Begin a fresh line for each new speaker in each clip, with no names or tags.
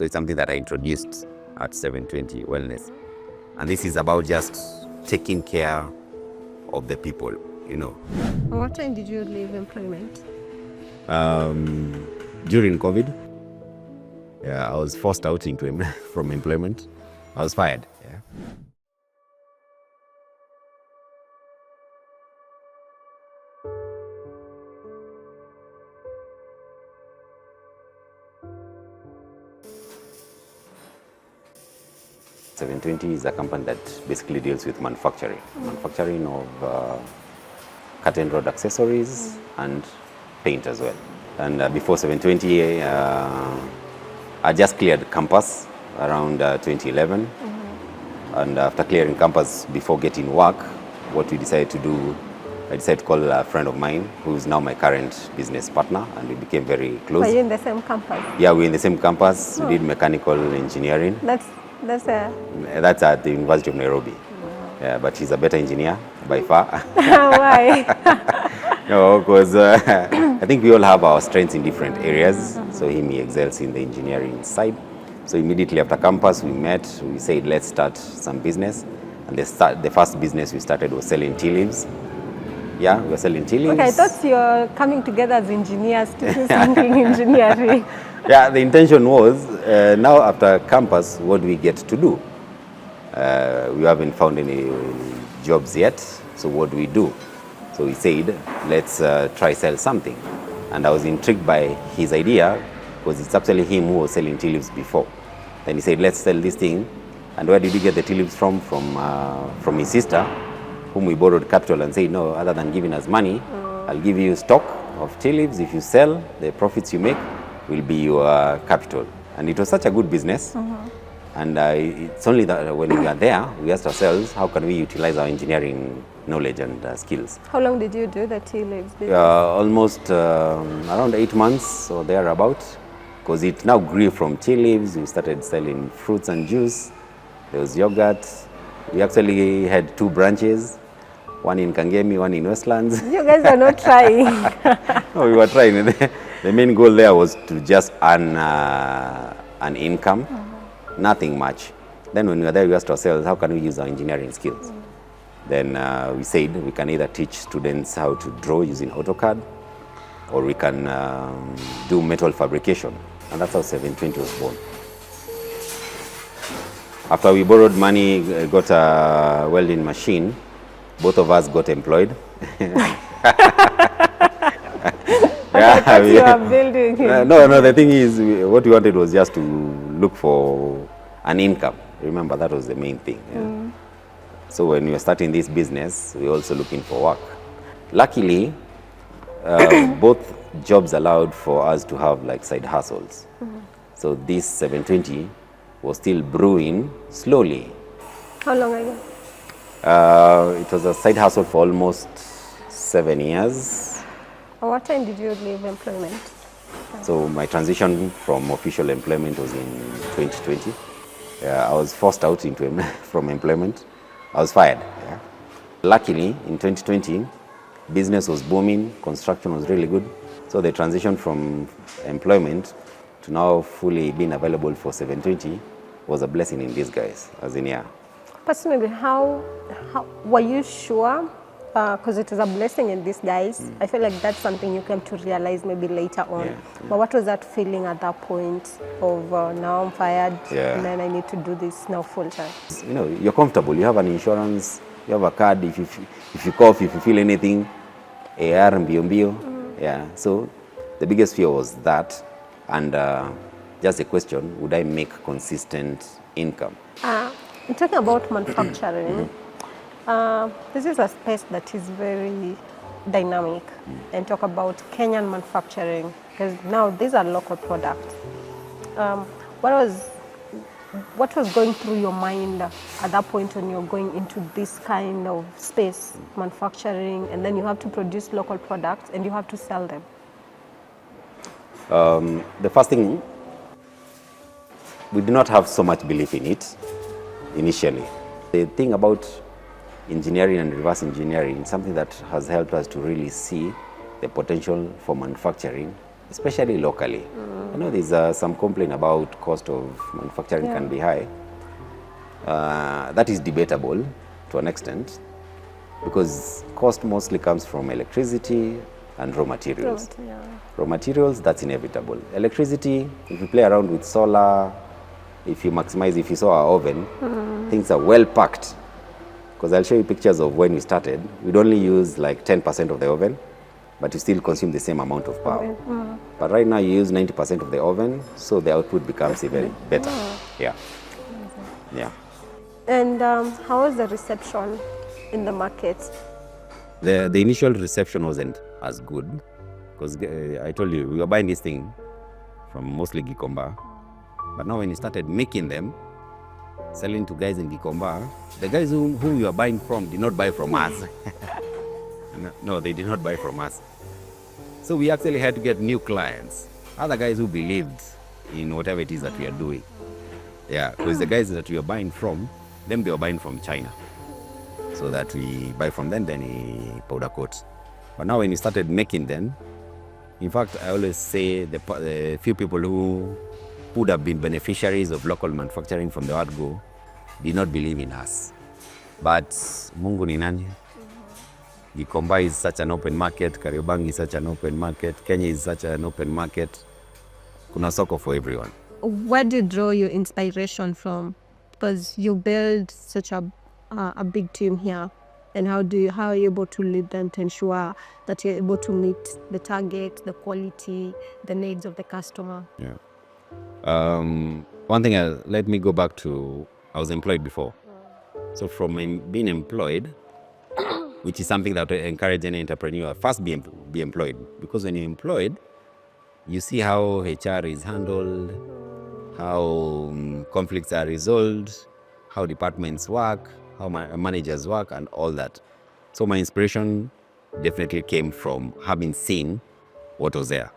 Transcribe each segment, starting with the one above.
So it's something that I introduced at 720 Wellness. And this is about just taking care of the people, you know.
What time did you leave employment?
During COVID, yeah, I was forced out from employment. I was fired. Yeah. $720 is a company that basically deals with manufacturing of curtain rod accessories and paint as well. And before $720, I just cleared campus around 2011. And after clearing campus, before getting work, what we decided to do, I decided to call a friend of mine who is now my current business partner, and we became very close.
Were you in the same campus?
Yeah, we're in the same campus. We did mechanical engineering.
That's
at the University of Nairobi. Yeah, but he's a better engineer by far.
Why?
No, because I think we all have our strengths in different areas. So he excels in the engineering side. So immediately after campus, we met. We said, let's start some business. And the first business we started was selling tea leaves. Yeah, we were selling tea leaves.
Okay, I thought you were coming together as engineers to do something engineering.
Yeah, the intention was, now after campus, what do we get to do? We haven't found any jobs yet, so what do we do? So we said, let's try sell something. And I was intrigued by his idea, because it's actually him who was selling tea leaves before. Then he said, let's sell this thing. And where did he get the tea leaves from? From his sister, whom we borrowed capital, and said, no, other than giving us money, I'll give you stock of tea leaves. If you sell, the profits you make will be your capital. And it was such a good business. And it's only that when we are there, we asked ourselves, how can we utilize our engineering knowledge and skills?
How long did you do the tea leaves business?
Almost around 8 months or thereabout, because it now grew from tea leaves. We started selling fruits and juice. There was yogurt. We actually had 2 branches, one in Kangemi, one in Westlands.
You guys are not trying.
No, we were trying. The main goal there was to just earn an income, nothing much. Then when we were there, we asked ourselves, how can we use our engineering skills? Then we said we can either teach students how to draw using AutoCAD, or we can do metal fabrication. And that's how 720 was born. After we borrowed money, got a welding machine, both of us got employed.
Yeah, you are building it.
No, the thing is, what we wanted was just to look for an income. Remember, that was the main thing. Yeah. So when we were starting this business, we were also looking for work. Luckily, both jobs allowed for us to have like side hustles. So this 720 was still brewing slowly.
How long ago?
It was a side hustle for almost 7 years.
What time did you leave employment?
So my transition from official employment was in 2020. I was forced out from employment. I was fired. Yeah. Luckily, in 2020, business was booming, construction was really good. So the transition from employment to now fully being available for 720 was a blessing in disguise, as in, yeah.
Personally, how were you sure? Because it is a blessing in disguise. I feel like that's something you came to realize maybe later on.
Yeah.
But what was that feeling at that point of now I'm fired, and then I need to do this now full time?
You know, you're comfortable. You have an insurance. You have a card. If you cough, if you feel anything, AR and bio. Yeah. So the biggest fear was that, and just a question: would I make consistent income?
Talking about manufacturing. This is a space that is very dynamic, and talk about Kenyan manufacturing, because now these are local products. What was going through your mind at that point when you're going into this kind of space, manufacturing, and then you have to produce local products and you have to sell them?
The first thing, we did not have so much belief in it initially. The thing about engineering and reverse engineering, something that has helped us to really see the potential for manufacturing, especially locally. I know there's some complaint about cost of manufacturing can be high. That is debatable to an extent because cost mostly comes from electricity and raw materials. Raw materials, that's inevitable. Electricity, if you play around with solar, if you maximize, if you saw our oven, things are well packed. Because I'll show you pictures of when we started. We'd only use like 10% of the oven, but you still consume the same amount of power. But right now you use 90% of the oven, so the output becomes even better. Yeah. Yeah.
And how was the reception in the market?
The initial reception wasn't as good because I told you we were buying this thing from mostly Gikomba, but now when you started making them, selling to guys in Gikomba, the guys who you are buying from did not buy from us. No, they did not buy from us. So we actually had to get new clients, other guys who believed in whatever it is that we are doing. Yeah, because the guys that we are buying from, them they were buying from China. So that we buy from them, then we powder coat. But now when we started making them, in fact, I always say the few people who would have been beneficiaries of local manufacturing from the word go did not believe in us. But Mungu ni nani? Gikomba is such an open market, Kariobangi is such an open market, Kenya is such an open market. Kuna soko for everyone.
Where do you draw your inspiration from? Because you build such a big team here, and how are you able to lead them to ensure that you're able to meet the target, the quality, the needs of the customer?
Yeah. One thing, let me go back to, I was employed before. So from being employed, which is something that I encourage any entrepreneur, first be employed. Because when you're employed, you see how HR is handled, how conflicts are resolved, how departments work, how managers work, and all that. So my inspiration definitely came from having seen what was there.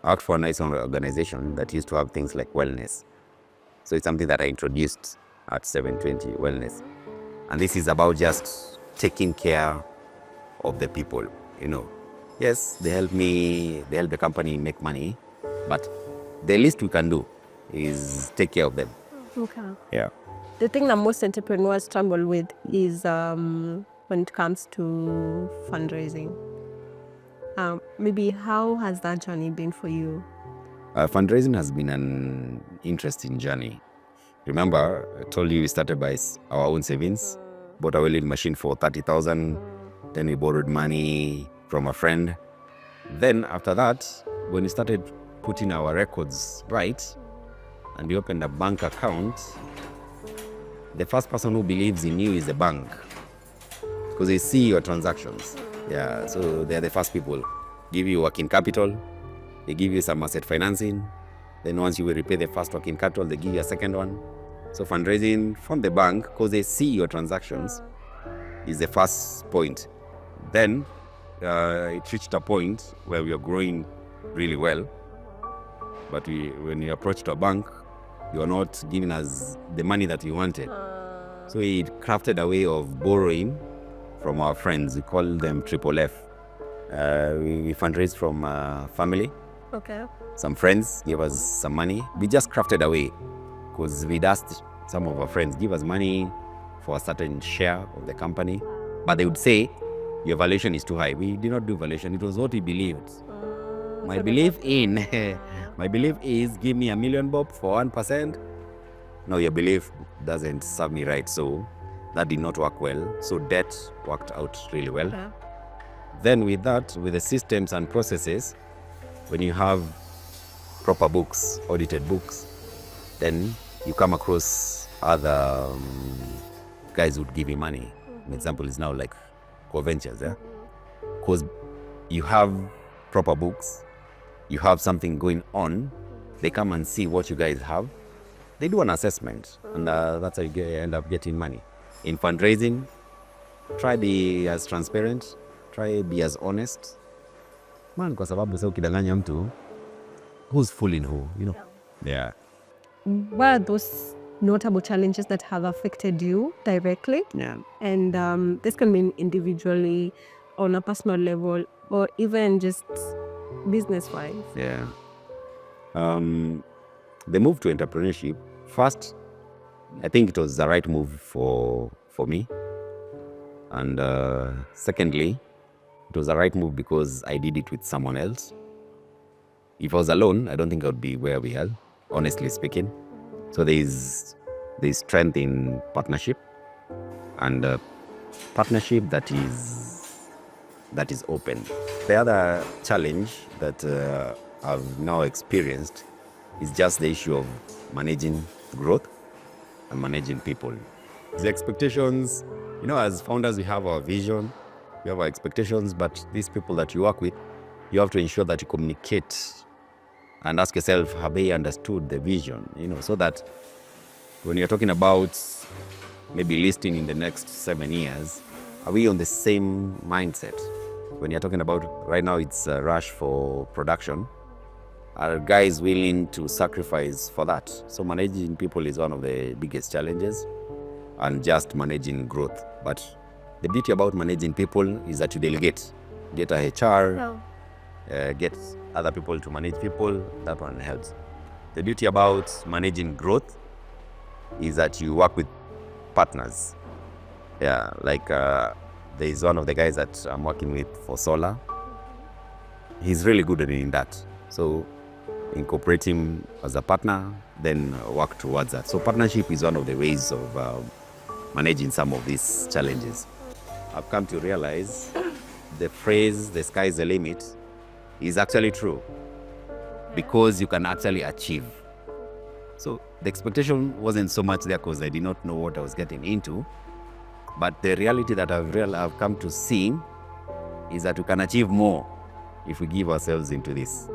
I worked for a nice organization that used to have things like wellness. So it's something that I introduced at 720, wellness. And this is about just taking care of the people, you know. Yes, they help the company make money, but the least we can do is take care of them.
Okay.
Yeah.
The thing that most entrepreneurs struggle with is when it comes to fundraising. Maybe how has that journey been for you?
Fundraising has been an interesting journey. Remember, I told you we started by our own savings, bought a welding machine for 30,000, then we borrowed money from a friend. Then after that, when we started putting our records right, and we opened a bank account, the first person who believes in you is the bank, because they see your transactions. Yeah, so they're the first people. Give you working capital, they give you some asset financing, then once you will repay the first working capital, they give you a second one. So fundraising from the bank, because they see your transactions, is the first point. Then it reached a point where we are growing really well, but when we approached a bank, you are not giving us the money that we wanted. So we crafted a way of borrowing from our friends. We call them Triple F. We fundraise from family.
Okay.
Some friends gave us some money. We just crafted a way, because we'd asked some of our friends, give us money for a certain share of the company. But they would say, your valuation is too high. We did not do valuation. It was what we believed. My belief is give me $1 million bob for 1%. No, your belief doesn't serve me right. So that did not work well. So debt worked out really well. Okay. Then with that, with the systems and processes, when you have proper books, audited books, then you come across other guys who would give you money. An example is now like Core Ventures, yeah? Because you have proper books, you have something going on, they come and see what you guys have, they do an assessment, and that's how you end up getting money. In fundraising, try be as transparent, try be as honest. Man, kwa sababu sasa ukidanganya mtu, who's fooling who, you know? Yeah.
What are those notable challenges that have affected you directly?
Yeah.
And this can mean individually, on a personal level, or even just business-wise?
Yeah. The move to entrepreneurship, first, I think it was the right move for me. And secondly, it was the right move because I did it with someone else. If I was alone, I don't think I would be where we are, honestly speaking. So there's strength in partnership, and partnership that is open. The other challenge that I've now experienced is just the issue of managing growth and managing people. The expectations, as founders, we have our vision, we have our expectations, but these people that you work with, you have to ensure that you communicate and ask yourself, have they understood the vision? So that when you're talking about maybe listing in the next 7 years, are we on the same mindset? When you're talking about right now, it's a rush for production. Are guys willing to sacrifice for that? So managing people is one of the biggest challenges, and just managing growth. But the beauty about managing people is that you delegate. Get a HR, get other people to manage people. That one helps. The beauty about managing growth is that you work with partners. Yeah, like there is one of the guys that I'm working with for solar. He's really good at doing that. So incorporate him as a partner, then work towards that. So partnership is one of the ways of managing some of these challenges. I've come to realize the phrase, the sky is the limit, is actually true, because you can actually achieve. So the expectation wasn't so much there because I did not know what I was getting into. But the reality that I've come to see is that we can achieve more if we give ourselves into this.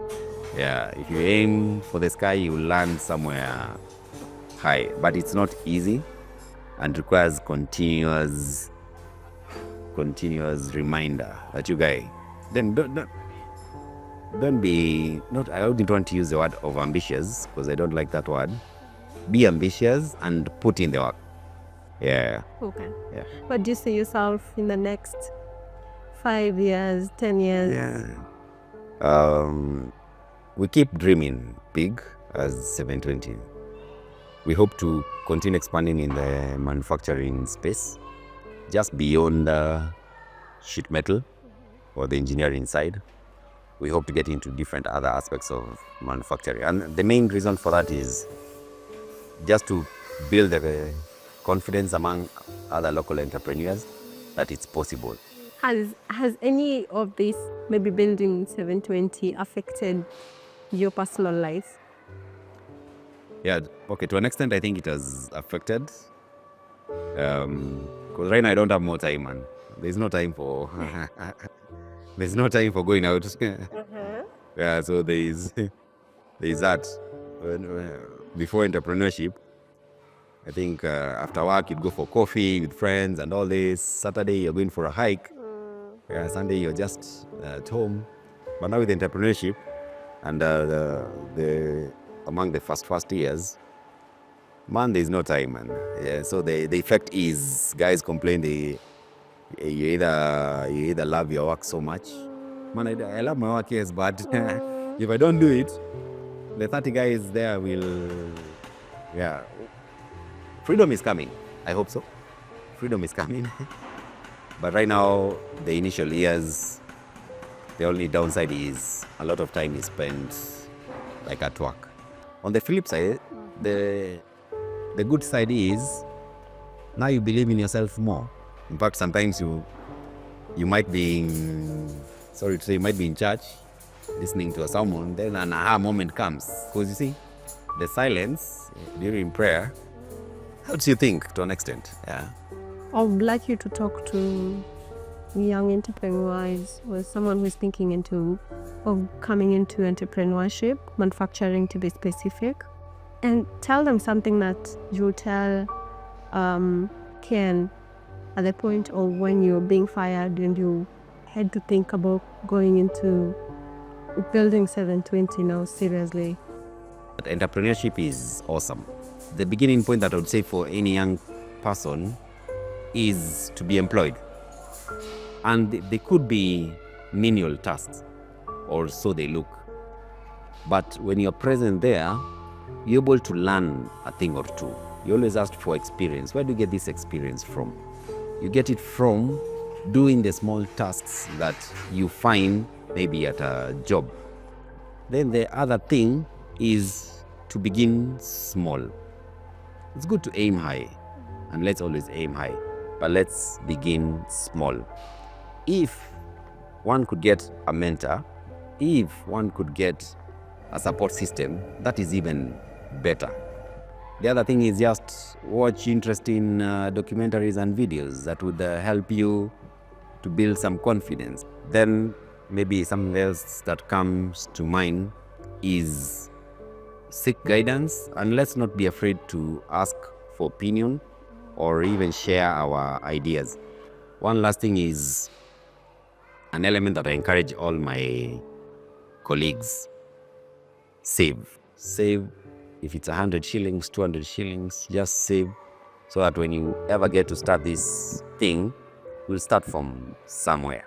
Yeah, if you aim for the sky, you will land somewhere high. But it's not easy and requires continuous reminder that you guys, then don't be, not, I don't want to use the word of ambitious because I don't like that word. Be ambitious and put in the work. Yeah.
Okay.
Yeah.
What do you see yourself in the next 5 years, 10 years?
Yeah. We keep dreaming big as 720. We hope to continue expanding in the manufacturing space, just beyond sheet metal or the engineering side. We hope to get into different other aspects of manufacturing. And the main reason for that is just to build the confidence among other local entrepreneurs that it's possible.
Has any of this, maybe building 720, affected your personal life?
Yeah, okay, to an extent I think it has affected. Because right now I don't have more time, man. There's no time for going out. Yeah, so there's that. Before entrepreneurship, I think after work you'd go for coffee with friends and all this. Saturday you're going for a hike. Yeah, Sunday you're just at home. But now with entrepreneurship and among the first years, man, there's no time, man. Yeah, so the effect is guys complain you either love your work so much. Man, I love my work, yes, but if I don't do it, the 30 guys there will, yeah. Freedom is coming. I hope so. Freedom is coming. But right now, the initial years, the only downside is a lot of time is spent like at work. On the flip side, the good side is now you believe in yourself more. In fact, sometimes you might be you might be in church listening to a sermon, then an aha moment comes. Because you see, the silence during prayer helps you think to an extent. Yeah.
I would like you to talk to young entrepreneurs or someone who's thinking of coming into entrepreneurship, manufacturing to be specific, and tell them something that you tell Ken at the point of when you're being fired and you had to think about going into building 720 now seriously.
But entrepreneurship is awesome. The beginning point that I would say for any young person is to be employed. And they could be menial tasks. or so they look. But when you're present there, you're able to learn a thing or two. You always ask for experience. Where do you get this experience from? You get it from doing the small tasks that you find maybe at a job. Then the other thing is to begin small. It's good to aim high, and let's always aim high, but let's begin small. If one could get a mentor, if one could get a support system, that is even better. The other thing is just watch interesting documentaries and videos that would help you to build some confidence. Then maybe something else that comes to mind is seek guidance, and let's not be afraid to ask for opinion or even share our ideas. One last thing is an element that I encourage all my colleagues: save. Save. If it's 100 shillings, 200 shillings, just save, so that when you ever get to start this thing, we'll start from somewhere.